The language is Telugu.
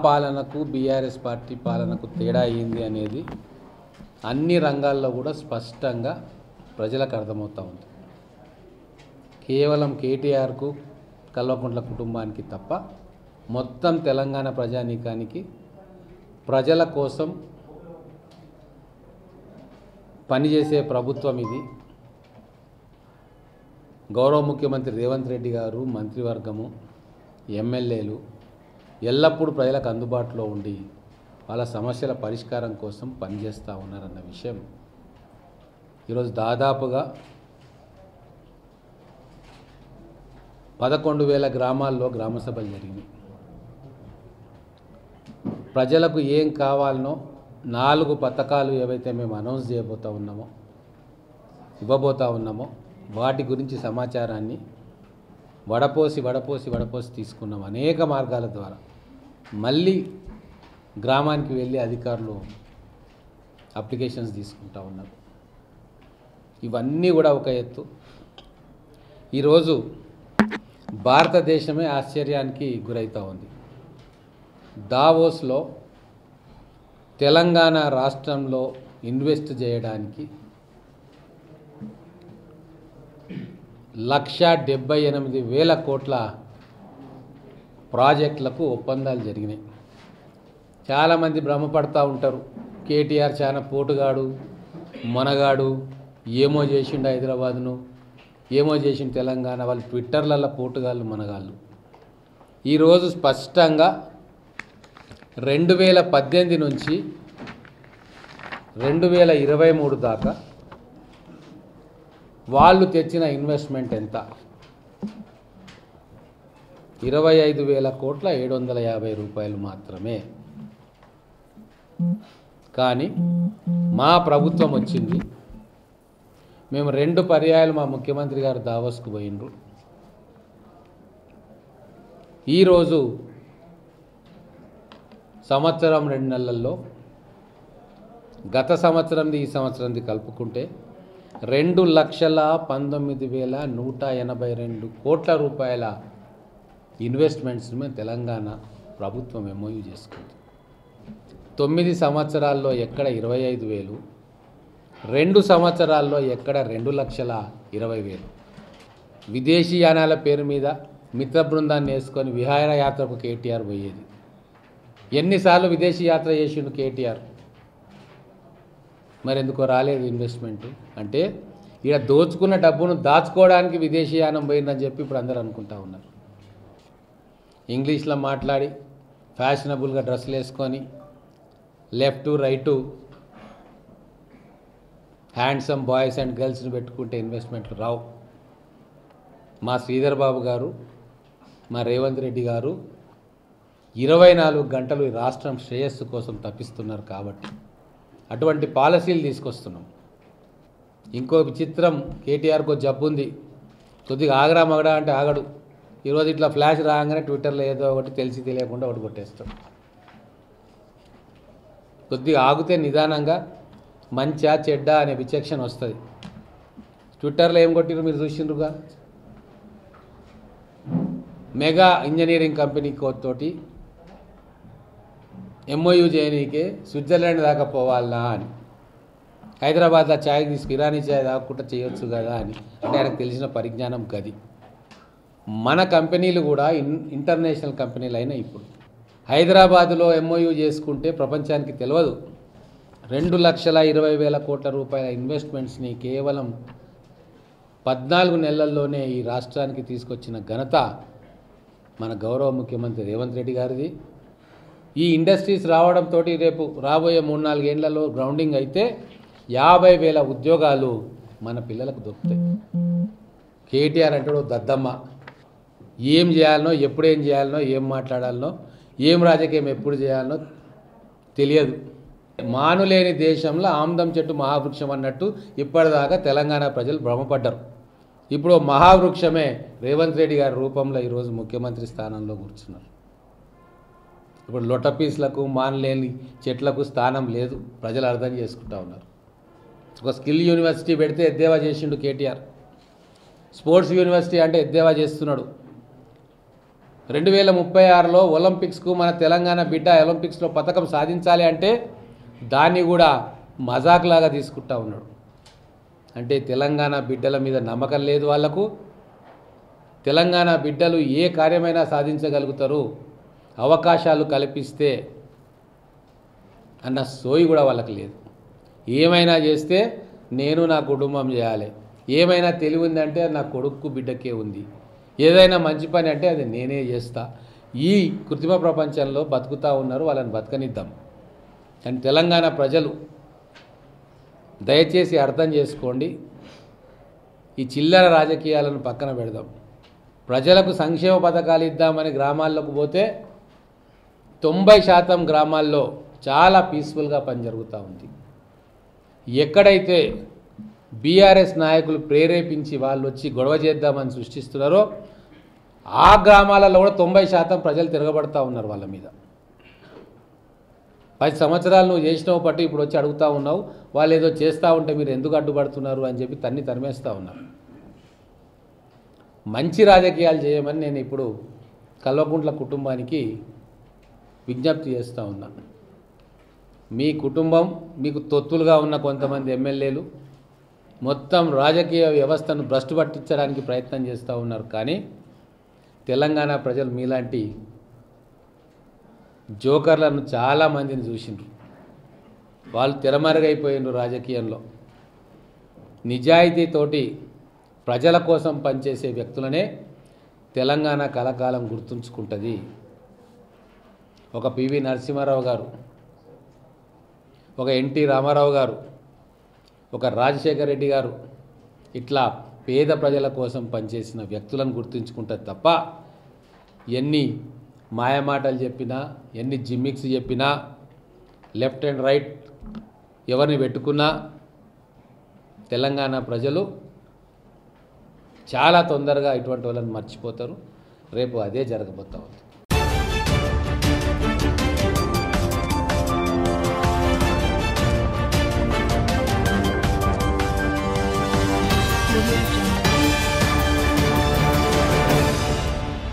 పాలనకు బీఆర్ఎస్ పార్టీ పాలనకు తేడా ఏంది అనేది అన్ని రంగాల్లో కూడా స్పష్టంగా ప్రజలకు అర్థమవుతా ఉంది. కేవలం కేటీఆర్కు కల్వకుంట్ల కుటుంబానికి తప్ప మొత్తం తెలంగాణ ప్రజానీకానికి ప్రజల కోసం పనిచేసే ప్రభుత్వం ఇది. గౌరవ ముఖ్యమంత్రి రేవంత్ రెడ్డి గారు, మంత్రివర్గము, ఎమ్మెల్యేలు ఎల్లప్పుడూ ప్రజలకు అందుబాటులో ఉండి వాళ్ళ సమస్యల పరిష్కారం కోసం పనిచేస్తూ ఉన్నారన్న విషయం ఈరోజు దాదాపుగా 11,000 గ్రామాల్లో గ్రామ సభలు జరిగినాయి. ప్రజలకు ఏం కావాలనో 4 పథకాలు ఏవైతే మేము అనౌన్స్ చేయబోతూ ఉన్నామో, ఇవ్వబోతూ ఉన్నామో వాటి గురించి సమాచారాన్ని వడపోసి తీసుకున్నాం. అనేక మార్గాల ద్వారా మళ్ళీ గ్రామానికి వెళ్ళి అధికారులు అప్లికేషన్స్ తీసుకుంటూ ఉన్నారు. ఇవన్నీ కూడా ఒక ఎత్తు. ఈరోజు భారతదేశమే ఆశ్చర్యానికి గురవుతూ ఉంది. దావోస్లో తెలంగాణ రాష్ట్రంలో ఇన్వెస్ట్ చేయడానికి 1,78,000 కోట్ల ప్రాజెక్టులకు ఒప్పందాలు జరిగినాయి. చాలామంది భ్రమపడతా ఉంటారు, కేటీఆర్ చాలా పోటుగాడు, మనగాడు, ఏమో చేసిండు హైదరాబాద్ను, ఏమో చేసిండు తెలంగాణ. వాళ్ళు ట్విట్టర్లలో పోటుగాళ్ళు, మనగాళ్ళు. ఈరోజు స్పష్టంగా 2018 నుంచి 2023 దాకా వాళ్ళు తెచ్చిన ఇన్వెస్ట్మెంట్ ఎంత? 25,750 రూపాయలు మాత్రమే. కానీ మా ప్రభుత్వం వచ్చింది, మేము 2 పర్యాయాలు మా ముఖ్యమంత్రి గారు దావోస్కు పోయినరు. ఈరోజు సంవత్సరం 2 నెలల్లో గత సంవత్సరంది ఈ సంవత్సరంది కలుపుకుంటే 2,19,182 కోట్ల రూపాయల ఇన్వెస్ట్మెంట్స్ మేము తెలంగాణ ప్రభుత్వం ఎంఓయూ చేసుకుంది. 9 సంవత్సరాల్లో ఎక్కడ 25,000, 2 సంవత్సరాల్లో ఎక్కడ 2,20,000. విదేశీ యానాల పేరు మీద మిత్ర బృందాన్ని వేసుకొని విహారయాత్రకు కేటీఆర్ పోయేది. ఎన్నిసార్లు విదేశీ యాత్ర చేసిండు కేటీఆర్? మరి ఎందుకో రాలేదు ఇన్వెస్ట్మెంట్? అంటే ఇక్కడ దోచుకున్న డబ్బును దాచుకోవడానికి విదేశీ యానం పోయిందని చెప్పి ఇప్పుడు అందరూ అనుకుంటా ఉన్నారు. ఇంగ్లీష్లో మాట్లాడి ఫ్యాషనబుల్గా డ్రెస్సులు వేసుకొని left right handsome boys and గర్ల్స్ని పెట్టుకుంటే ఇన్వెస్ట్మెంట్లు రావు. మా శ్రీధర్ బాబు గారు, మా రేవంత్ రెడ్డి గారు 24 గంటలు ఈ రాష్ట్రం శ్రేయస్సు కోసం తప్పిస్తున్నారు. కాబట్టి అటువంటి పాలసీలు తీసుకొస్తున్నాం. ఇంకో విచిత్రం, కేటీఆర్కో జబ్బు ఉంది, కొద్దిగా ఆగరా మగడా అంటే ఆగడు. ఈరోజు ఇట్లా ఫ్లాష్ రాగానే ట్విట్టర్లో ఏదో ఒకటి తెలిసి తెలియకుండా ఒకటి కొట్టేస్తాడు. కొద్దిగా ఆగితే నిదానంగా మంచా చెడ్డా అనే విచక్షణ వస్తుంది. ట్విట్టర్లో ఏం కొట్టిరు మీరు చూసిండ్రుగా. మెగా ఇంజనీరింగ్ కంపెనీ తోటి ఎంఓయూ చేయనీకే స్విట్జర్లాండ్ దాకా పోవాలనా అని, హైదరాబాద్లో ఛాయ్ తీసుకు ఇరానీ ఛాయ్ తాగకుండా చేయొచ్చు కదా అని. అంటే ఆయనకు తెలిసిన పరిజ్ఞానం గది. మన కంపెనీలు కూడా ఇంటర్నేషనల్ కంపెనీలు అయినా ఇప్పుడు హైదరాబాదులో ఎంఓయూ చేసుకుంటే ప్రపంచానికి తెలియదు. 2,20,000 కోట్ల రూపాయల ఇన్వెస్ట్మెంట్స్ని కేవలం 14 నెలల్లోనే ఈ రాష్ట్రానికి తీసుకొచ్చిన ఘనత మన గౌరవ ముఖ్యమంత్రి రేవంత్ రెడ్డి గారిది. ఈ ఇండస్ట్రీస్ రావడంతో రేపు రాబోయే 3-4 ఏళ్లలో గ్రౌండింగ్ అయితే 50,000 ఉద్యోగాలు మన పిల్లలకు దొరుకుతాయి. కేటీఆర్ అంటాడు దద్దమ్మ, ఏం చేయాలనో, ఎప్పుడేం చేయాలనో, ఏం మాట్లాడాలనో, ఏం రాజకీయం ఎప్పుడు చేయాలనో తెలియదు. మానులేని దేశంలో ఆమ్దం చెట్టు మహావృక్షం అన్నట్టు ఇప్పటిదాకా తెలంగాణ ప్రజలు భ్రమపడ్డారు. ఇప్పుడు మహావృక్షమే రేవంత్ రెడ్డి గారి రూపంలో ఈరోజు ముఖ్యమంత్రి స్థానంలో కూర్చున్నారు. ఇప్పుడు లొటపీస్లకు, మానలేని చెట్లకు స్థానం లేదు, ప్రజలు అర్థం చేసుకుంటా ఉన్నారు. ఒక స్కిల్ యూనివర్సిటీ పెడితే ఎద్దేవా చేసిండు కేటీఆర్. స్పోర్ట్స్ యూనివర్సిటీ అంటే ఎద్దేవా చేస్తున్నాడు. 2036లో ఒలింపిక్స్కు మన తెలంగాణ బిడ్డ ఒలింపిక్స్లో పథకం సాధించాలి అంటే దాన్ని కూడా మజాక్లాగా తీసుకుంటా ఉన్నాడు. అంటే తెలంగాణ బిడ్డల మీద నమ్మకం లేదు వాళ్లకు. తెలంగాణ బిడ్డలు ఏ కార్యమైనా సాధించగలుగుతారు అవకాశాలు కల్పిస్తే అన్న సోయి కూడా వాళ్ళకి లేదు. ఏమైనా చేస్తే నేను నా కుటుంబం చేయాలి, ఏమైనా తెలివి ఉందంటే నా కొడుకు బిడ్డకే ఉంది, ఏదైనా మంచి పని అంటే అది నేనే చేస్తా. ఈ కృత్రిమ ప్రపంచంలో బతుకుతూ ఉన్నారు, వాళ్ళని బతకనిద్దాం. కానీ తెలంగాణ ప్రజలు దయచేసి అర్థం చేసుకోండి, ఈ చిల్లర రాజకీయాలను పక్కన పెడదాం. ప్రజలకు సంక్షేమ పథకాలు ఇద్దామని గ్రామాల్లోకి పోతే 90% గ్రామాల్లో చాలా పీస్ఫుల్గా పని జరుగుతూ ఉంది. ఎక్కడైతే బీఆర్ఎస్ నాయకులు ప్రేరేపించి వాళ్ళు వచ్చి గొడవ చేద్దామని సృష్టిస్తున్నారో ఆ గ్రామాలలో కూడా 90% ప్రజలు తిరగబడతా ఉన్నారు వాళ్ళ మీద. 10 సంవత్సరాలు నువ్వు చేసినావు పట్టు ఇప్పుడు వచ్చి అడుగుతూ ఉన్నావు, వాళ్ళు ఏదో చేస్తూ ఉంటే మీరు ఎందుకు అడ్డుపడుతున్నారు అని చెప్పి తరిమేస్తూ ఉన్నారు. మంచి రాజకీయాలు చేయమని నేను ఇప్పుడు కల్వకుంట్ల కుటుంబానికి విజ్ఞప్తి చేస్తూ ఉన్నా. మీ కుటుంబం, మీకు తొత్తులుగా ఉన్న కొంతమంది ఎమ్మెల్యేలు మొత్తం రాజకీయ వ్యవస్థను భ్రష్టు పట్టించడానికి ప్రయత్నం చేస్తూ ఉన్నారు. కానీ తెలంగాణ ప్రజలు మీలాంటి జోకర్లను చాలామందిని చూసిండ్రు. వాళ్ళు తెరమరుగైపోయినారు రాజకీయంలో. నిజాయితీతోటి ప్రజల కోసం పనిచేసే వ్యక్తులనే తెలంగాణ కలకాలం గుర్తుంచుకుంటుంది. ఒక పివి నరసింహారావు గారు, ఒక ఎన్టీ రామారావు గారు, ఒక రాజశేఖర రెడ్డి గారు ఇట్లా పేద ప్రజల కోసం పనిచేసిన వ్యక్తులను గుర్తుంచుకుంటుంది తప్ప ఎన్ని మాయమాటలు చెప్పినా, ఎన్ని జిమ్మిక్స్ చెప్పినా, లెఫ్ట్ అండ్ రైట్ ఎవరిని పెట్టుకున్నా తెలంగాణ ప్రజలు చాలా తొందరగా ఇటువంటి వాళ్ళని మర్చిపోతారు. రేపు అదే జరగబోతా ఉంది.